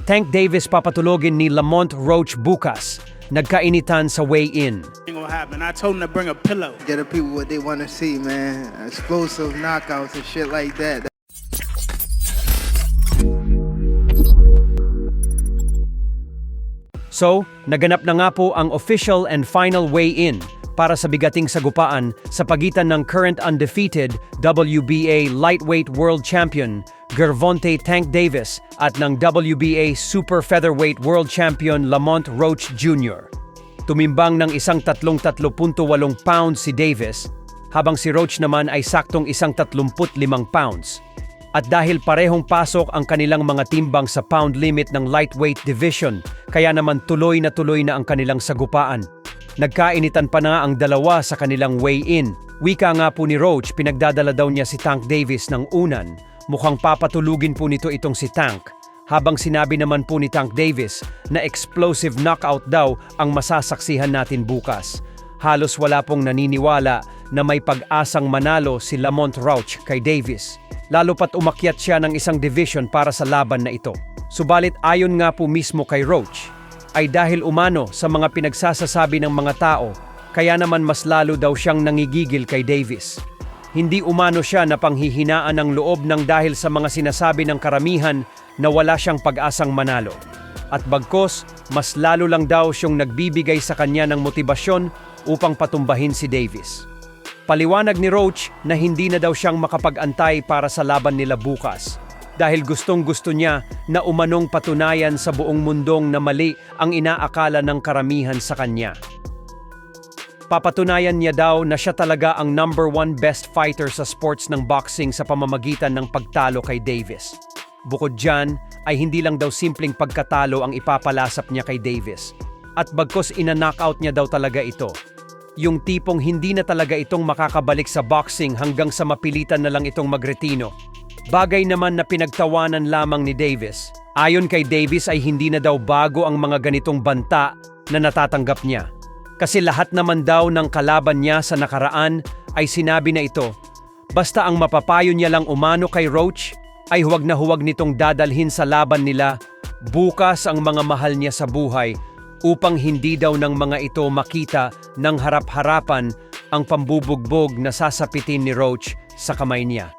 Tank Davis papatulogin ni Lamont Roach bukas. Nagkainitan sa weigh-in. Ain't gonna happen. I told him to bring a pillow. Get the people what they want to see, man. Explosive knockouts and shit like that. So, naganap na nga po ang official and final weigh-in para sa bigating sagupaan sa pagitan ng current undefeated WBA Lightweight World Champion Gervonta Tank Davis at ng WBA Super Featherweight World Champion Lamont Roach Jr. Tumimbang ng 133.8 pounds si Davis, habang si Roach naman ay saktong 135 pounds. At dahil parehong pasok ang kanilang mga timbang sa pound limit ng lightweight division, kaya naman tuloy na ang kanilang sagupaan. Nagkainitan pa na ang dalawa sa kanilang weigh-in. Wika nga po ni Roach, pinagdadala daw niya si Tank Davis ng unan. Mukhang papatulugin po nito itong si Tank. Habang sinabi naman po ni Tank Davis na explosive knockout daw ang masasaksihan natin bukas. Halos wala pong naniniwala na may pag-asang manalo si Lamont Roach kay Davis. Lalo pat umakyat siya ng isang division para sa laban na ito. Subalit ayon nga po mismo kay Roach, ay dahil umano sa mga pinagsasasabi ng mga tao, kaya naman mas lalo daw siyang nangigigil kay Davis. Hindi umano siya na panghihinaan ng loob ng dahil sa mga sinasabi ng karamihan na wala siyang pag-asang manalo. At bagkos, mas lalo lang daw siyang nagbibigay sa kanya ng motibasyon upang patumbahin si Davis. Paliwanag ni Roach na hindi na daw siyang makapag-antay para sa laban nila bukas dahil gustong-gusto niya na umanong patunayan sa buong mundong na mali ang inaakala ng karamihan sa kanya. Papatunayan niya daw na siya talaga ang #1 best fighter sa sports ng boxing sa pamamagitan ng pagtalo kay Davis. Bukod dyan, ay hindi lang daw simpleng pagkatalo ang ipapalasap niya kay Davis. At bagkos ina-knockout niya daw talaga ito. Yung tipong hindi na talaga itong makakabalik sa boxing hanggang sa mapilitan na lang itong magretino. Bagay naman na pinagtawanan lamang ni Davis. Ayon kay Davis ay hindi na daw bago ang mga ganitong banta na natatanggap niya. Kasi lahat naman daw ng kalaban niya sa nakaraan ay sinabi na ito. Basta ang mapapayo niya lang umano kay Roach ay huwag na huwag nitong dadalhin sa laban nila bukas ang mga mahal niya sa buhay upang hindi daw ng mga ito makita ng harap-harapan ang pambubugbog na sasapitin ni Roach sa kamay niya.